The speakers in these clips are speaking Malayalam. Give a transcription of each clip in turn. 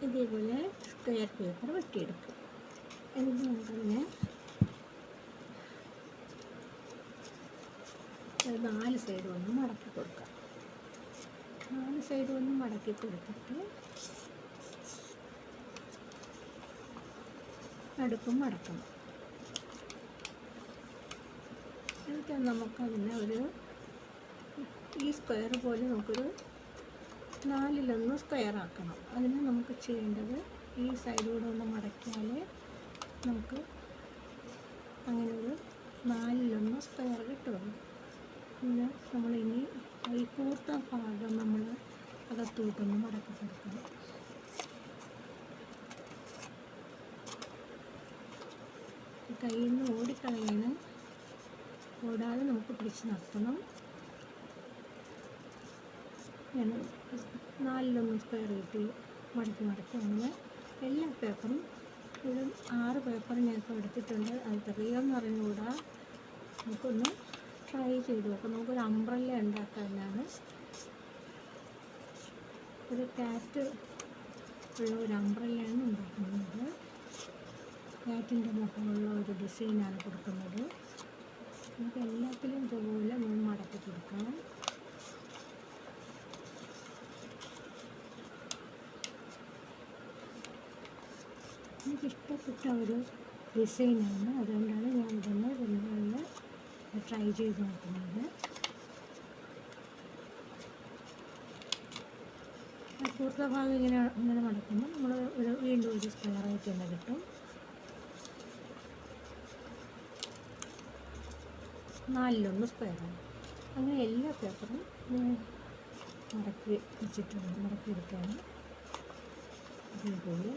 ഇതേപോലെ സ്ക്വയർ പേപ്പർ വെട്ടിയെടുക്കുക. എന്നിട്ട് നമുക്കതിനെ 4 സൈഡും ഒന്ന് മടക്കി കൊടുക്കാം. 4 സൈഡും ഒന്ന് മടക്കി കൊടുത്തിട്ട് നടുക്കും മടക്കണം. എന്നിട്ട് നമുക്കതിനെ ഈ സ്ക്വയർ പോലെ നമുക്കൊരു 4-1 സ്ക്വയർ ആക്കണം. അതിന് നമുക്ക് ചെയ്യേണ്ടത് ഈ സൈഡിലൂടെ ഒന്ന് മടക്കിയാൽ നമുക്ക് അങ്ങനെ ഒരു 4-1 സ്ക്വയർ കിട്ടുള്ളൂ. പിന്നെ നമ്മളിനി ഈ കൂർത്ത ഭാഗം നമ്മൾ അകത്തോട്ടൊന്ന് മടക്കി കൊടുക്കണം. കയ്യിൽ നിന്ന് ഓടിക്കളയണം. ഓടാതെ നമുക്ക് പിടിച്ച് നിർത്തണം. 4-1 സ്ക്വയർ കിട്ടി മടക്കി അങ്ങനെ എല്ലാ പേപ്പറും ഒരു 6 പേപ്പർ ഞാനിപ്പോൾ എടുത്തിട്ടുണ്ട്. അത് തെറിയോന്ന് അറിഞ്ഞുകൂടാ. നമുക്കൊന്ന് ട്രൈ ചെയ്ത് നോക്കാം. നമുക്കൊരു അംബ്രല്ല ഉണ്ടാക്കാനാണ്. ഒരു കാറ്റ് ഉള്ള ഒരു അംബ്രല്ലയാണ് ഉണ്ടാക്കുന്നത്. കാറ്റിൻ്റെ മുഖമുള്ള ഒരു ഡിസൈനാണ് കൊടുക്കുന്നത്. നമുക്ക് എല്ലാത്തിലും ഇതുപോലെ നമ്മൾ മടക്കി കൊടുക്കാം. എനിക്കിഷ്ടപ്പെട്ട ഒരു ഡിസൈനാണ്. അതുകൊണ്ടാണ് ഞാൻ ഇതൊന്ന് ട്രൈ ചെയ്ത് നോക്കുന്നത്. കൂർത്ത ഭാഗം ഇങ്ങനെ മടക്കുമ്പോൾ നമ്മൾ വീണ്ടും ഒരു സ്ക്വയറായിട്ട് തന്നെ കിട്ടും. 4-1 സ്ക്വയറാണ്. അങ്ങനെ എല്ലാ പേപ്പറും മടക്കി വെച്ചിട്ടുണ്ട്. മടക്കി എടുക്കുകയാണ്. അതേപോലെ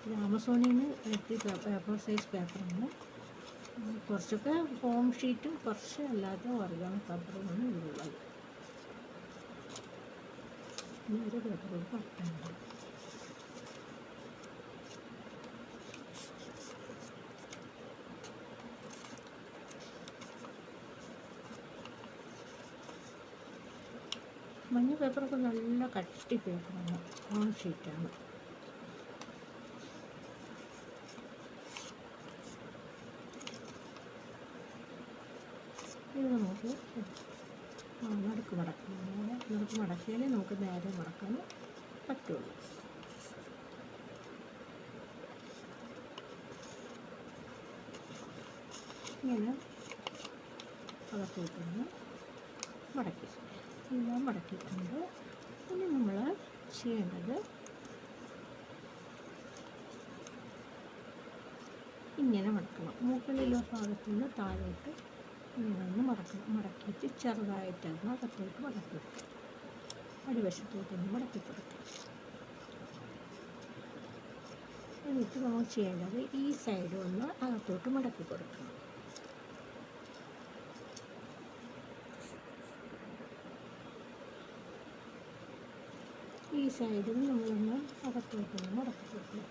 ഇത് ആമസോണിൽ നിന്ന് എടുത്ത പേപ്പർ സൈസ് പേപ്പറാണ്. കുറച്ചൊക്കെ ഫോം ഷീറ്റും കുറച്ച് അല്ലാത്ത ഓർഗാനിക് പേപ്പറുമാണ് ഇതിലുള്ളത്. ഒരു പേപ്പറും പറ്റുന്നുണ്ട്. മഞ്ഞ പേപ്പറൊക്കെ നല്ല കട്ടി പേപ്പറാണ്. ഫോം ഷീറ്റാണ്. ഇത് നമുക്ക് നടുക്ക് മടക്കിയാലേ നമുക്ക് നേരെ മടക്കാൻ പറ്റുള്ളൂ. ഇങ്ങനെ അകത്തോട്ടൊന്ന് മടക്കി എല്ലാം മടക്കിയിട്ടുണ്ട്. ഇനി നമ്മൾ ചെയ്യേണ്ടത് ഇങ്ങനെ മടക്കണം. മുകളിലുള്ള ഭാഗത്തു നിന്ന് താഴോട്ട് ഇങ്ങനെ മടക്കണം. മടക്കിയിട്ട് ചെറുതായിട്ടാണ് അകത്തോട്ട് മടക്കി കൊടുക്കുക. അടിവശത്തോട്ടൊന്ന് മടക്കി കൊടുക്കുക. എന്നിട്ട് നമ്മൾ ചെയ്യേണ്ടത് ഈ സൈഡ് ഒന്ന് അകത്തോട്ട് മടക്കി കൊടുക്കണം. ഈ സൈഡിൽ നമ്മളൊന്ന് അകത്തോട്ടൊന്ന് മടക്കി കൊടുക്കുക.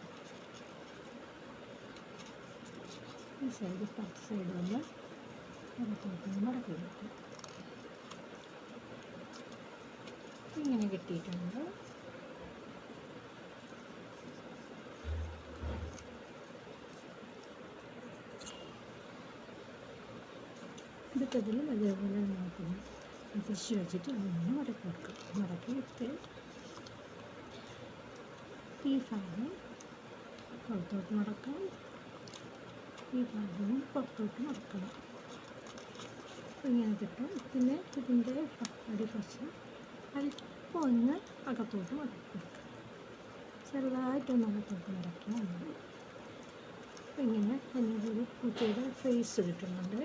ഈ സൈഡ് പത്ത് സൈഡ് ഒന്ന് അകത്തോട്ടൊന്ന് മടക്കി കൊടുക്കുക. ഇങ്ങനെ കിട്ടിയിട്ടുണ്ട്. അടുത്തതിലും അതേപോലെ നോക്കുന്നു. തിരിച്ച് വെച്ചിട്ട് ഒന്ന് മടക്കി കൊടുക്കുക. മടക്കിയിട്ട് ഈ ഭാഗം പുറത്തോട്ട് മടക്കാം. ഈ ഭാഗവും പുറത്തോട്ട് മടക്കണം. ഇങ്ങനെ കിട്ടും. പിന്നെ ഇതിൻ്റെ അടിവശം അല്പം ഒന്ന് അകത്തോട്ട് മടക്കി കൊടുക്കുക. ചെറുതായിട്ടൊന്ന് അകത്തോട്ട് മടക്കിയാൽ മതി. ഇങ്ങനെ അതിനൊരു കുട്ടിയുടെ ഫേസ് കിട്ടുന്നുണ്ട്.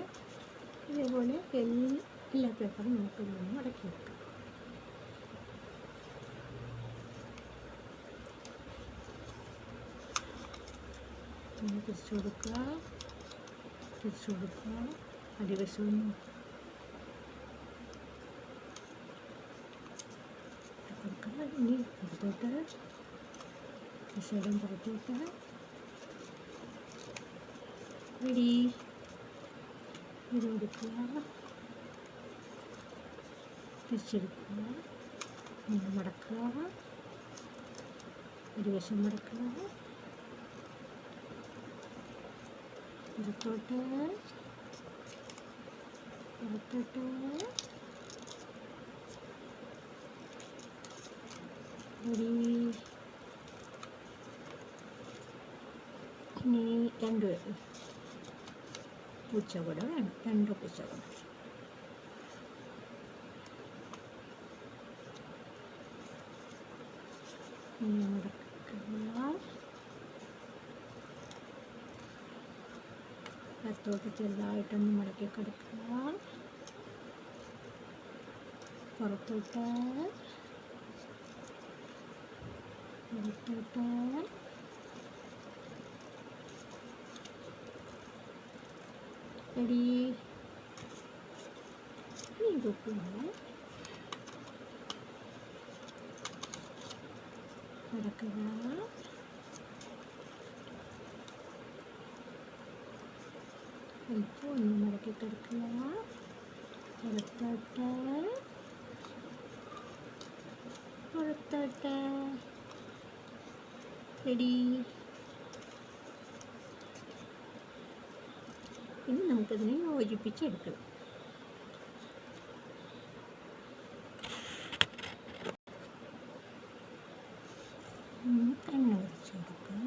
ഇതേപോലെ എല്ലാ പേപ്പറും നമുക്കൊന്ന് മടക്കി വെക്കാം. തിരിച്ചു കൊടുക്കുക. അടിവശവും കൊടുക്കുക. ഇനി പുറത്തോട്ട് സൈഡും പുറത്തോട്ട് റെഡി. ഇത് കൊടുക്കുക. തിരിച്ചെടുക്കുക. മടക്കുക. ഒരു വശം മടക്കുക, പുറത്തോട്ട് പുറത്തോട്ട് റെഡി. ഇനി രണ്ട് പൂച്ച കൂടെ വേണം, രണ്ട് പൂച്ച കൂടെ. ഇനി മുടക്കുക, അകത്തോട്ട് ചെറുതായിട്ടൊന്ന് മടക്കി കിടക്കുക, പുറത്തോട്ട് പുറത്തോട്ട് റെഡി. ഇനി ഇതൊക്കെ കിടക്കുക, അല്പം ഒന്ന് മടക്കി കിടക്കുക, പുറത്തോട്ട് പുറത്തോട്ട് റെഡി. ഇനി നമുക്കതിനെ യോജിപ്പിച്ചെടുക്കണം. എണ്ണ ഒഴിച്ചെടുക്കാം.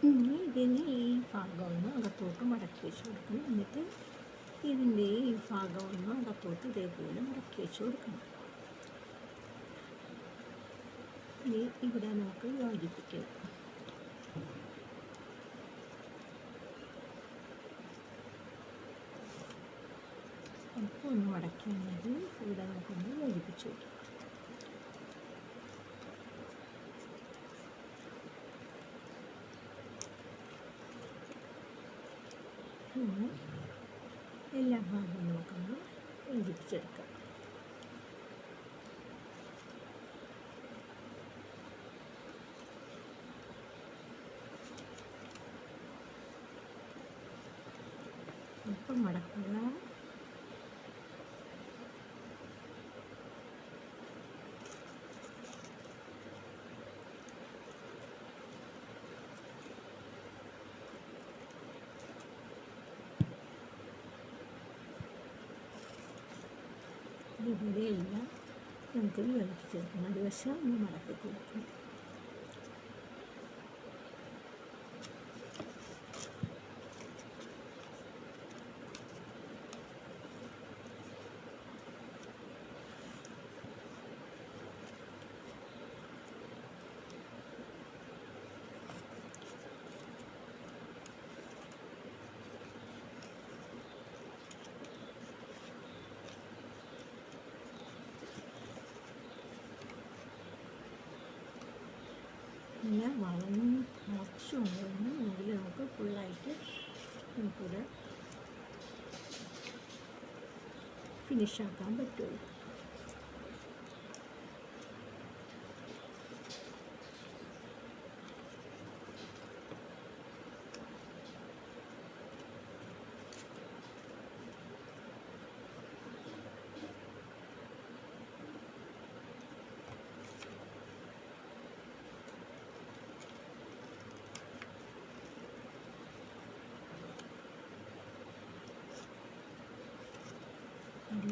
ഇനി ഇതിന് ഈ ഭാഗം ഒന്ന് അകത്തോട്ട് മടക്കി വെച്ച് കൊടുക്കണം. എന്നിട്ട് ഇതിൻ്റെ ഈ ഭാഗം ഒന്ന് അകത്തോട്ട് ഇതേപോലെ മടക്കി വെച്ച് കൊടുക്കണം. ഇനി ഇവിടെ നമുക്ക് യോജിപ്പിക്കണം. അപ്പോൾ ഒന്ന് മടക്കി വന്നത് ഇവിടെ നമുക്കൊന്ന് യോജിപ്പിച്ച് വയ്ക്കാം. എല്ലാ ഭാഗവും നമുക്കൊന്ന് യോജിപ്പിച്ചെടുക്കാം. ഇപ്പം മടക്കുക, ഇവിടെയെല്ലാം നമുക്ക് യോജിപ്പിച്ചെടുക്കണം. അടിവശം ഒന്ന് മടക്കി കൊടുക്കണം. എല്ലാം വളഞ്ഞ് മുളച്ച് കൊണ്ടുവന്ന് എങ്കിൽ നമുക്ക് ഫുള്ളായിട്ട് നമുക്കിവിടെ ഫിനിഷാക്കാൻ പറ്റുള്ളൂ.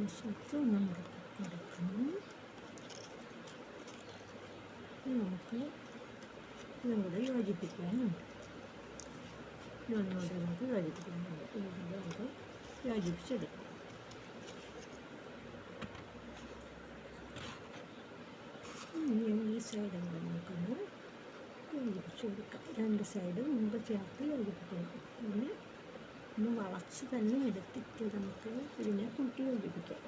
വശത്ത് ഒന്ന് മുറുക്കി കൊടുക്കണം. നമുക്ക് ഇതും കൂടെ യോജിപ്പിക്കാനുണ്ട്. ഇതൊന്നുകൂടെ നമുക്ക് യോജിപ്പിക്കാനുണ്ട്. ഇതുകൂടെ നമുക്ക് യോജിപ്പിച്ചെടുക്കാം. ഈ സൈഡും കൂടെ നമുക്കൊന്ന് യോജിപ്പിച്ച് കൊടുക്കാം. രണ്ട് സൈഡും മുമ്പ് ചേർത്ത് യോജിപ്പിക്കണം. പിന്നെ ഒന്ന് വളച്ച് തന്നെ എടുത്തിട്ട് നമുക്ക് ഇതിനെ കൂട്ടി യോജിപ്പിക്കാം.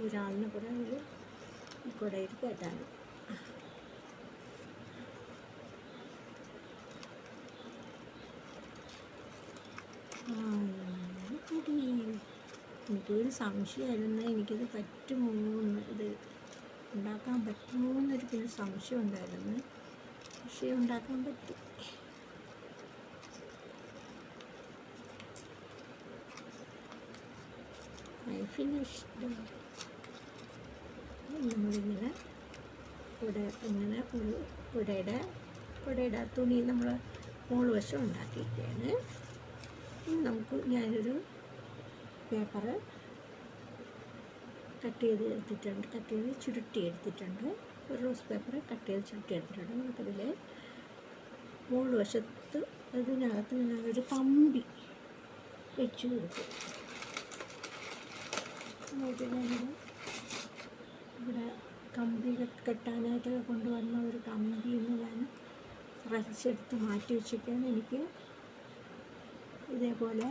ഒരാളിനെ കൂടെ ഒരു കുടയിൽ കയറ്റാനും. എനിക്കൊരു സംശയമായിരുന്നു, എനിക്കിത് പറ്റുമോ ഇത് ഉണ്ടാക്കാൻ പറ്റുമോ എന്നൊരു സംശയം ഉണ്ടായിരുന്നു. പക്ഷേ ഉണ്ടാക്കാൻ പറ്റി. ഫിനിഷ്ഡ്. നമ്മളിങ്ങനെ ഇങ്ങനെ ഒരു കുടയുടെ തുണി നമ്മൾ മോള് വശം ഉണ്ടാക്കിയിരിക്കുകയാണ്. ഞാനൊരു പേപ്പർ കട്ട് ചെയ്ത് ചുരുട്ടി എടുത്തിട്ടുണ്ട്. ഒരു റോസ് പേപ്പർ കട്ട് ചെയ്ത് ചുരുട്ടി എടുത്തിട്ടുണ്ട്. നമുക്കതിൽ മോള് വശത്ത് അതിനകത്ത് ഞാനൊരു കമ്പി വെച്ച് കൊടുക്കും. ഇവിടെ കമ്പി കെട്ടാനായിട്ട് കൊണ്ടുവന്ന ഒരു കമ്പിന്ന് ഞാൻ കുറച്ചെടുത്ത് മാറ്റി വെച്ചിട്ടാണ്. എനിക്ക് ഇതേപോലെ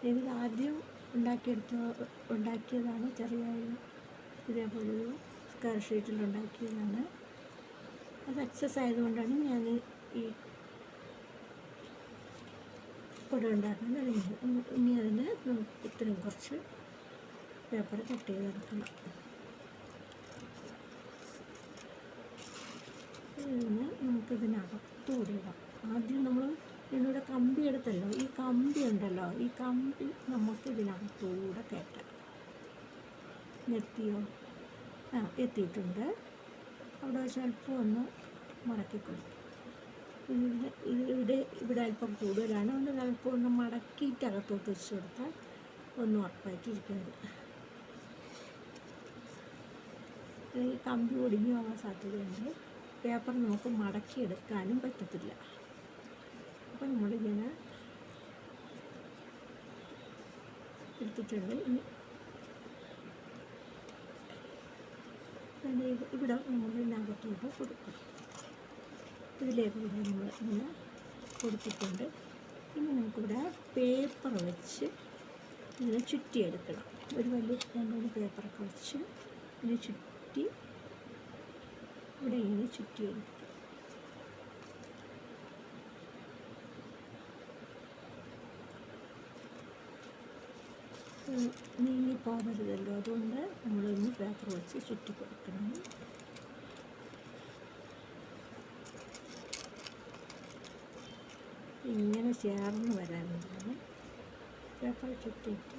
എനിക്ക് ആദ്യം ഉണ്ടാക്കിയതാണ്. ചെറിയ ഇതേപോലൊരു സ്ക്വയർ ഷീറ്റിൽ ഉണ്ടാക്കിയതാണ്. അത് സക്സസ് ആയതുകൊണ്ടാണ് ഞാൻ ഈ കുട ഉണ്ടാക്കാൻ തുടങ്ങിയത്. ഇനി അതിന് നമുക്ക് ഇത്രയും കുറച്ച് പേപ്പർ കട്ട് ചെയ്തെടുക്കണം. ഇതിന് നമുക്കിതിനകത്തൂടെ ഇടാം. ആദ്യം നമ്മൾ ഇതിലൂടെ കമ്പി എടുത്തല്ലോ, ഈ കമ്പി ഉണ്ടല്ലോ, ഈ കമ്പി നമുക്ക് ഇതിനകത്തൂടെ കയറ്റാം. എത്തിയോ? എത്തിയിട്ടുണ്ട്. അവിടെ സ്വല്പം ഒന്ന് മടക്കി കൊടുക്കും. ഇവിടെ അല്പം കൂടുതലാണ്. അതുകൊണ്ട് അല്പം ഒന്ന് മടക്കിയിട്ട് അകത്തോട്ട് വെച്ച് കൊടുത്താൽ ഒന്ന് ഉറപ്പായിട്ടിരിക്കുന്നത്. ഈ കമ്പി ഒടിഞ്ഞു പോകാൻ സാധ്യതയുണ്ട്. പേപ്പർ നമുക്ക് മടക്കിയെടുക്കാനും പറ്റത്തില്ല. അപ്പോൾ നമ്മളിങ്ങനെ എടുത്തിട്ടുണ്ട്. ഇവിടെ നമ്മൾ ഇതിനകത്തോട്ട് കൊടുക്കണം. ഇതിലേക്ക് കൂടെ നമ്മൾ ഇങ്ങനെ കൊടുത്തിട്ടുണ്ട്. ഇനി നമുക്കിവിടെ പേപ്പർ വെച്ച് ഇങ്ങനെ ചുറ്റിയെടുക്കണം. ഒരു വലിയ പേപ്പറൊക്കെ വെച്ച് ഇങ്ങനെ ചുറ്റി ഇവിടെ ഇങ്ങനെ ചുറ്റിയെടുക്കും. നീങ്ങിപ്പോകരുതല്ലോ, അതുകൊണ്ട് നമ്മളൊന്ന് പേപ്പർ വെച്ച് ചുറ്റി കൊടുക്കണം. ഇങ്ങനെ ചേർന്ന് വരാനുള്ളതാണ്. പേപ്പർ ചുറ്റിയിട്ട്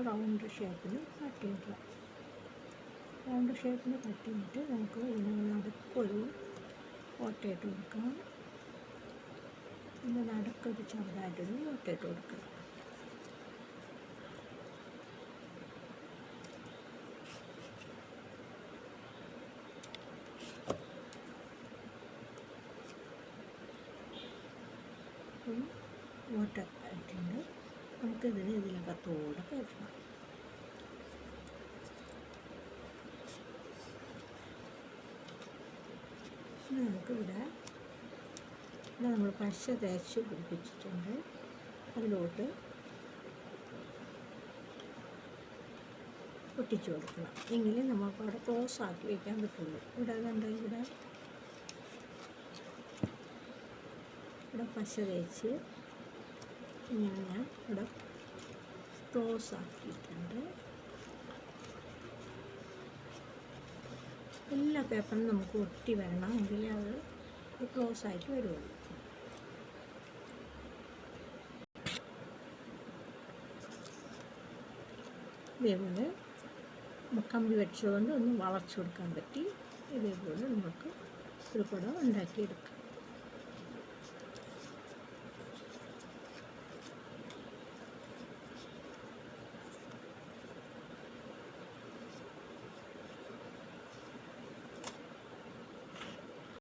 റൗണ്ട് ഷേപ്പിന് കട്ട് ചെയ്യുക. റൗണ്ട് ഷേപ്പിന് കട്ട് ചെയ്തിട്ട് നമുക്ക് ഇതിന് നടുക്കൊരു ഓട്ടയിട്ട് കൊടുക്കാം. ഇതിൻ്റെ നടുക്കൊരു ചെറുതായിട്ടൊരു ഓട്ടയിട്ട് കൊടുക്കണം. ഓട്ട ആയിട്ടുണ്ട്. നമുക്കിതിന് ഇതിനകത്തോടെ കയറ്റണം. നമുക്കിവിടെ നമ്മൾ പശ തേച്ച് പിടിപ്പിച്ചിട്ടുണ്ട്. അതിലോട്ട് ഒട്ടിച്ചു കൊടുക്കണം. എങ്കിലും നമുക്ക് അവിടെ ക്ലോസ് ആക്കി വയ്ക്കാൻ പറ്റുള്ളൂ. ഇവിടെ ഇവിടെ പശ തേച്ച് ഇങ്ങനെ ഞാൻ ഇവിടെ ക്ലോസ് ആക്കിയിട്ടുണ്ട്. എല്ലാ പേപ്പറും നമുക്ക് ഒട്ടി വരണം, എങ്കിലേ അത് ക്ലോസ് ആയിട്ട് വരുള്ളൂ. ഇതേപോലെ കമ്പി വെച്ചുകൊണ്ട് ഒന്ന് വളച്ചു കൊടുക്കാൻ പറ്റി. ഇതേപോലെ നമുക്ക് ഒരു കുട ഉണ്ടാക്കിയെടുക്കാം.